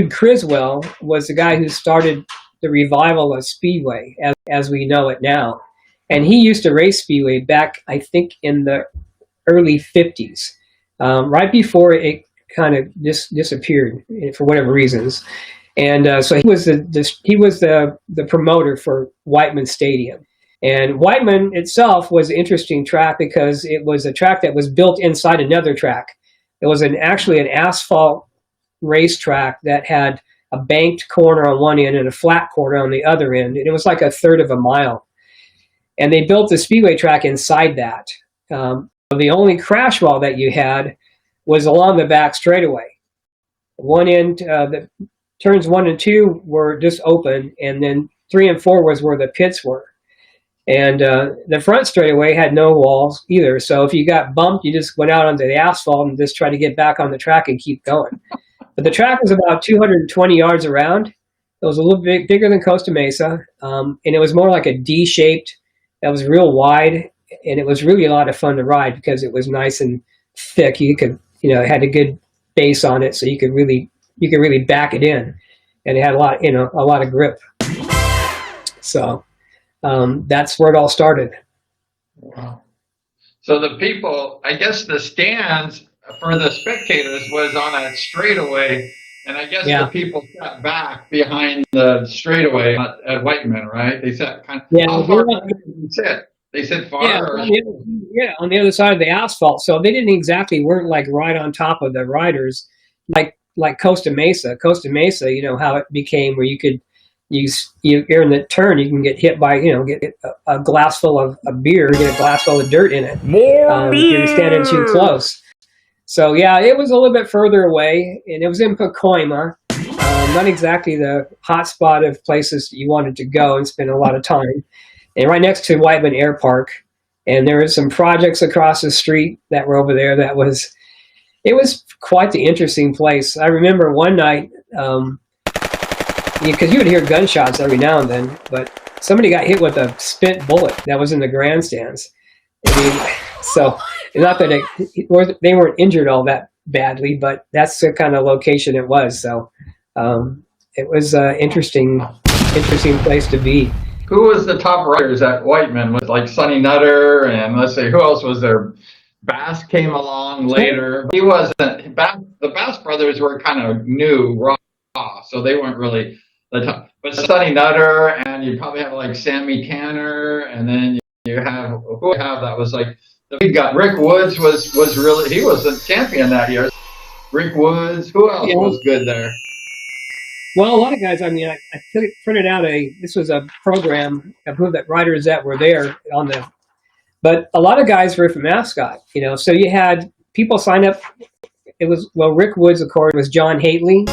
Criswell was the guy who started the revival of Speedway as we know it now. And he used to race Speedway back, I think, in the early 50s, right before it kind of disappeared for whatever reasons. And so he was the promoter for Whiteman Stadium. And Whiteman itself was an interesting track because it was a track that was built inside another track. It was actually an asphalt racetrack that had a banked corner on one end and a flat corner on the other end. And it was like a third of a mile. And they built the Speedway track inside that. The only crash wall that you had was along the back straightaway. One end, the turns 1 and 2 were just open, and then 3 and 4 was where the pits were. And the front straightaway had no walls either. So if you got bumped, you just went out onto the asphalt and just try to get back on the track and keep going. But the track was about 220 yards around. It was a little bit bigger than Costa Mesa, and it was more like a D-shaped. That was real wide, and it was really a lot of fun to ride because it was nice and thick. You could, it had a good base on it, so you could really back it in, and it had a lot of grip. So that's where it all started. Wow. So the people, I guess the stands for the spectators was on a straightaway, and I guess the people sat back behind the straightaway at Whiteman, right? They sat kind of, how far did they sit? They sit far? On the other side of the asphalt. So they weren't like right on top of the riders, like Costa Mesa. Costa Mesa, how it became where you could you're in the turn, you can get hit by, get a glass full of beer, get a glass full of dirt in it. More beer! If you're standing too close. So yeah, it was a little bit further away, and it was in Pacoima, not exactly the hot spot of places you wanted to go and spend a lot of time. And right next to Whiteman Air Park, and there were some projects across the street that were over there. It was quite the interesting place. I remember one night, because you would hear gunshots every now and then, but somebody got hit with a spent bullet that was in the grandstands. So not that they weren't injured all that badly, but that's the kind of location it was. So it was an interesting place to be. Who was the top riders at Whiteman? Was like Sonny Nutter, and let's see, who else was there? Bass came along later. He wasn't. The Bass brothers were kind of new, raw, so they weren't really the top. But Sonny Nutter, and you probably have like Sammy Tanner, and then you have that was like we got Rick Woods was really, he was the champion that year. Rick Woods. Who else was good there? Well, a lot of guys. I mean, I printed out this was a program of who the riders that were there on the. But a lot of guys were from Ascot, so you had people sign up. It was, Rick Woods, of course, was John Haley.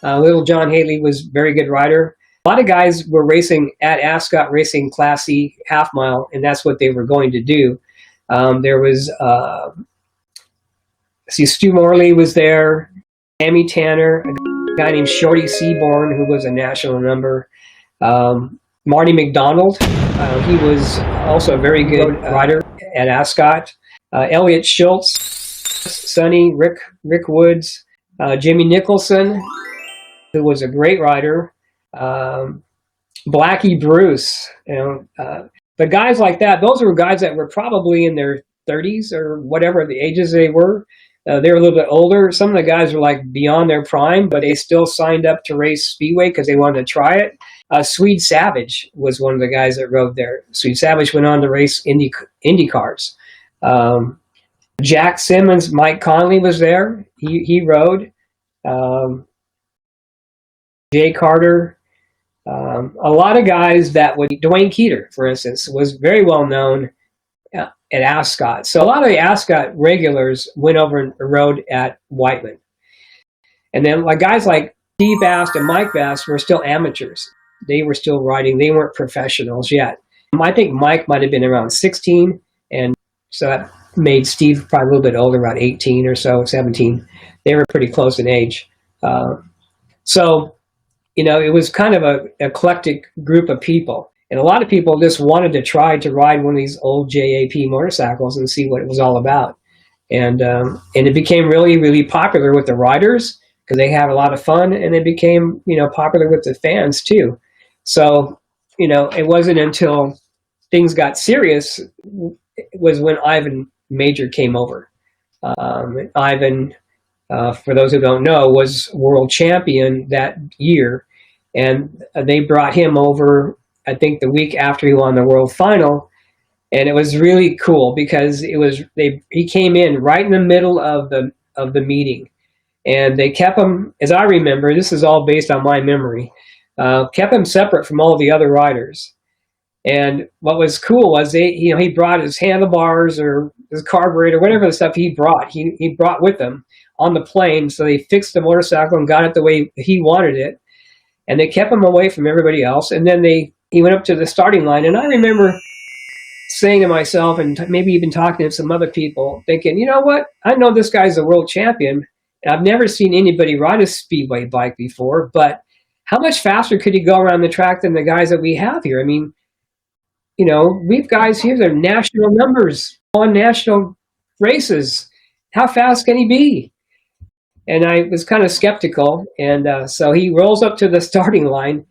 Little John Haley was a very good rider. A lot of guys were racing at Ascot, racing Class C half mile, and that's what they were going to do. There was, Stu Morley was there, Sammy Tanner, a guy named Shorty Seaborn, who was a national number. Marty McDonald, he was also a very good rider at Ascot. Elliot Schultz, Sonny, Rick Woods, Jimmy Nicholson, who was a great rider. Blackie Bruce, the guys like that. Those were guys that were probably in their 30s or whatever the ages they were. They were a little bit older. Some of the guys were like beyond their prime, but they still signed up to race Speedway because they wanted to try it. Swede Savage was one of the guys that rode there. Swede Savage went on to race Indy cars. Jack Simmons, Mike Conley was there. He rode. Jay Carter. A lot of guys that would, Dwayne Keeter, for instance, was very well known at Ascot. So a lot of the Ascot regulars went over and rode at Whiteman. And then like guys like Steve Bass and Mike Bass were still amateurs. They were still riding. They weren't professionals yet. I think Mike might have been around 16, and so that made Steve probably a little bit older, around 18 or so, 17. They were pretty close in age. So, it was kind of an eclectic group of people. And a lot of people just wanted to try to ride one of these old JAP motorcycles and see what it was all about. And it became really, really popular with the riders because they had a lot of fun and they became, popular with the fans too. So, it wasn't until things got serious was when Ivan Major came over. Ivan, for those who don't know, was world champion that year, and they brought him over, I think, the week after he won the world final, and it was really cool because he came in right in the middle of the meeting, and they kept him, as I remember, this is all based on my memory, kept him separate from all the other riders. And what was cool was he brought his handlebars or his carburetor, whatever the stuff he brought with him on the plane. So they fixed the motorcycle and got it the way he wanted it. And they kept him away from everybody else. And then he went up to the starting line. And I remember saying to myself, and maybe even talking to some other people, thinking, you know what? I know this guy's a world champion. And I've never seen anybody ride a Speedway bike before, but how much faster could he go around the track than the guys that we have here? I mean, we've guys here that are national numbers on national races. How fast can he be? And I was kind of skeptical. And so he rolls up to the starting line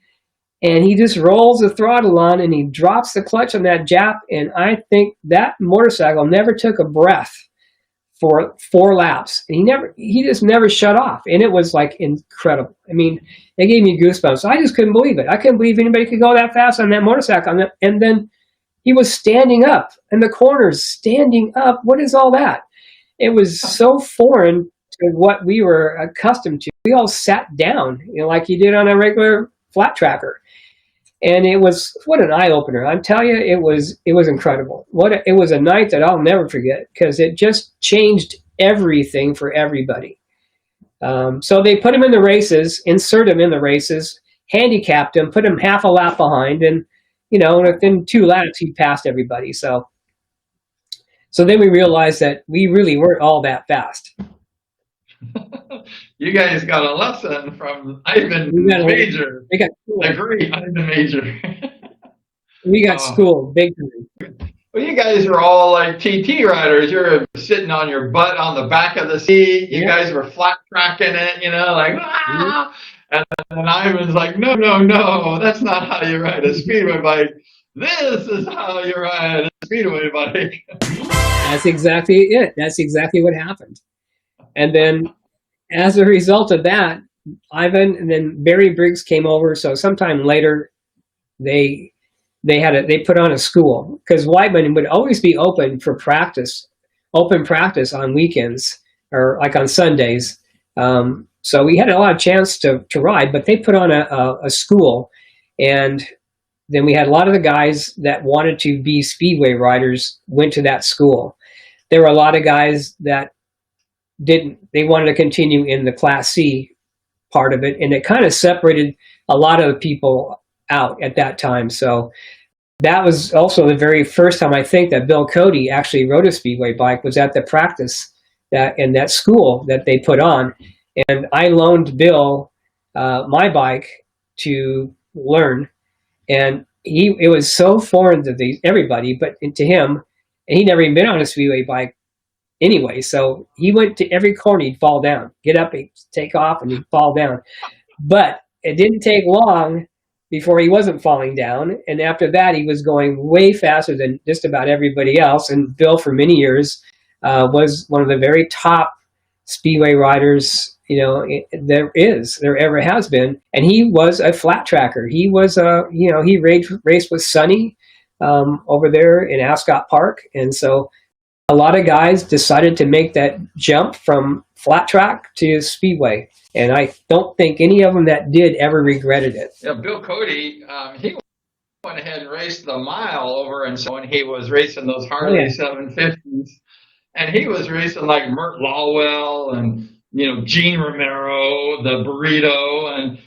and he just rolls the throttle on and he drops the clutch on that Jap. And I think that motorcycle never took a breath for 4 laps. And he just never shut off. And it was like incredible. I mean, it gave me goosebumps. I just couldn't believe it. I couldn't believe anybody could go that fast on that motorcycle. And then he was standing up in the corners, standing up. What is all that? It was so foreign to what we were accustomed to. We all sat down, like you did on a regular flat tracker. And what an eye opener. I'm telling you, it was incredible. It was a night that I'll never forget because it just changed everything for everybody. So they put him in the races, insert him in the races, handicapped him, put him half a lap behind, and within 2 laps, he passed everybody. So then we realized that we really weren't all that fast. You guys got a lesson from Ivan Major. The great Ivan Major. We got schooled big time. Well, you guys were all like TT riders. You're sitting on your butt on the back of the seat. You guys were flat tracking it, like, ah! And Ivan's like, no, that's not how you ride a Speedway bike. This is how you ride a Speedway bike. That's exactly it. That's exactly what happened. And then as a result of that, Ivan and then Barry Briggs came over. So sometime later, they put on a school because Whiteman would always be open for practice, open practice on weekends or like on Sundays. So we had a lot of chance to ride, but they put on a school, and then we had a lot of the guys that wanted to be Speedway riders went to that school. There were a lot of guys that didn't. They wanted to continue in the Class C part of it, and it kind of separated a lot of people out at that time. So that was also the very first time I think that Bill Cody actually rode a Speedway bike was at the practice in that school that they put on. And I loaned Bill my bike to learn, and it was so foreign to everybody, but to him, and he'd never even been on a Speedway bike anyway. So he went to every corner, he'd fall down, get up, he'd take off, and he'd fall down. But it didn't take long before he wasn't falling down, and after that, he was going way faster than just about everybody else. And Bill, for many years, was one of the very top Speedway riders there ever has been, and he was a flat tracker. He was he raced with Sonny over there in Ascot Park, and so a lot of guys decided to make that jump from flat track to Speedway, and I don't think any of them that did ever regretted it. Yeah, Bill Cody, he went ahead and raced the mile over, and so when he was racing those Harley 750s, and he was racing like Mert Lawwell and Gene Romero, the Burrito, and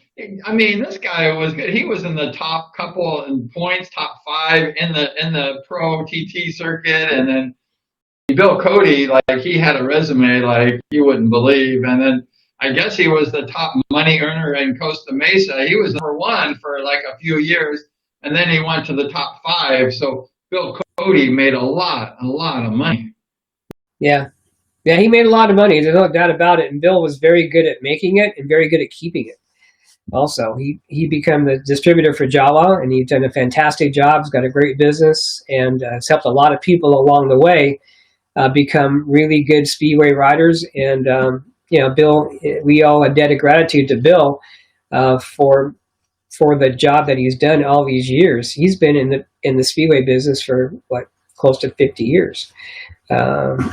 I mean this guy was good. He was in the top couple in points, top 5 in the pro TT circuit, and then Bill Cody, like he had a resume like you wouldn't believe, and then I guess he was the top money earner in Costa Mesa. He was number 1 for like a few years, and then he went to the top 5. So Bill Cody made a lot of money. Yeah. Yeah, he made a lot of money. There's no doubt about it. And Bill was very good at making it and very good at keeping it. Also, he became the distributor for Jawa, and he's done a fantastic job. He's got a great business, and has helped a lot of people along the way become really good speedway riders. And Bill, we all a debt of gratitude to Bill for the job that he's done all these years. He's been in the speedway business for what, close to 50 years. But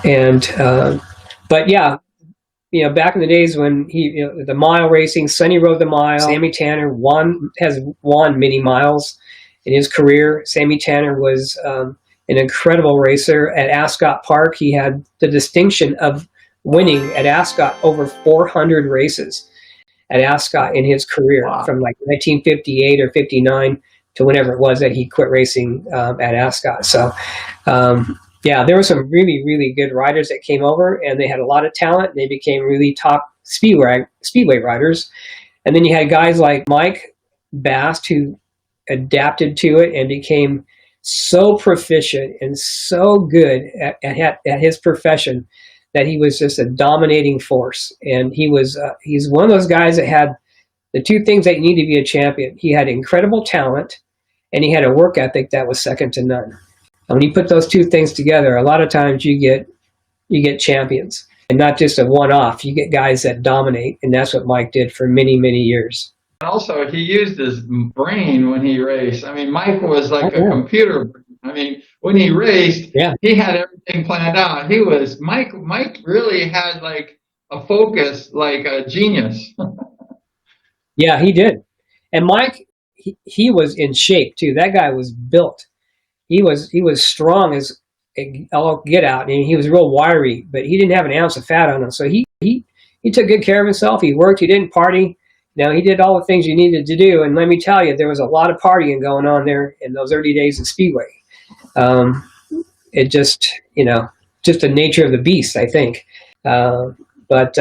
yeah, back in the days when the mile racing, Sonny rode the mile. Sammy Tanner has won many miles in his career. Sammy Tanner was an incredible racer at Ascot Park. He had the distinction of winning at Ascot over 400 races at Ascot in his career. Wow. From like 1958 or 59 to whenever it was that he quit racing at Ascot. So, yeah, there were some really, really good riders that came over, and they had a lot of talent, and they became really top speedway riders. And then you had guys like Mike Bast, who adapted to it and became so proficient and so good at his profession that he was just a dominating force. And he's one of those guys that had the two things that you need to be a champion. He had incredible talent, and he had a work ethic that was second to none. And when you put those two things together, a lot of times you get champions, and not just a one-off. You get guys that dominate, and that's what Mike did for many, many years. Also, he used his brain when he raced. I mean, Mike was like a computer. I mean, when he raced, he had everything planned out. Mike really had like a focus, like a genius. Yeah, he did. And Mike, he was in shape too. That guy was built. He was strong as all get out, and he was real wiry, but he didn't have an ounce of fat on him. So he took good care of himself. He worked. He didn't party. He did all the things you needed to do. And let me tell you, there was a lot of partying going on there in those early days of Speedway. It just, just the nature of the beast, I think. But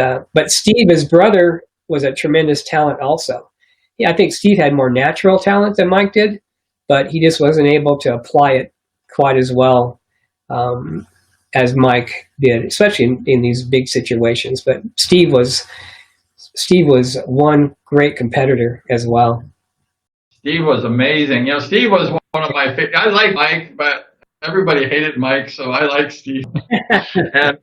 Steve, his brother, was a tremendous talent also. Yeah, I think Steve had more natural talent than Mike did, but he just wasn't able to apply it quite as well as Mike did, especially in these big situations. But Steve was one great competitor as well. Steve was amazing. Steve was one of my favorite. I like Mike, but everybody hated Mike, so I like Steve. And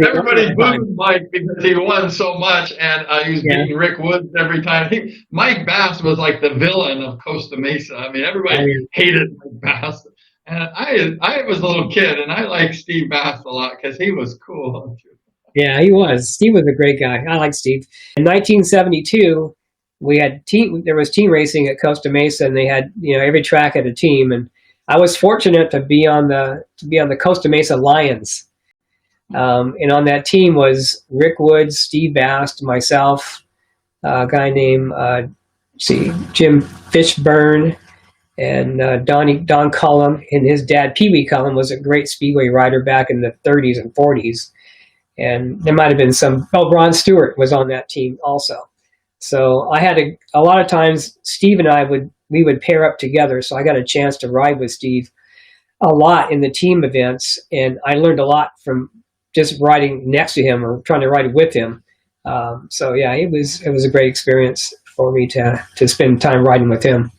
everybody booed Mike because he won so much, and he was beating Rick Woods every time. Mike Bass was like the villain of Costa Mesa. I mean, everybody hated Mike Bass. And I was a little kid, and I liked Steve Bass a lot because he was cool. Yeah, he was. Steve was a great guy. I like Steve. In 1972, there was team racing at Costa Mesa, and they had every track had a team, and I was fortunate to be on the Costa Mesa Lions, and on that team was Rick Woods, Steve Bast, myself, a guy named Jim Fishburne, and Don Cullum, and his dad Pee Wee Cullum was a great speedway rider back in the 30s and 40s. And there might have been Ron Stewart was on that team also. So I had a lot of times Steve and I would pair up together. So I got a chance to ride with Steve a lot in the team events. And I learned a lot from just riding next to him or trying to ride with him. So yeah, it was a great experience for me to spend time riding with him.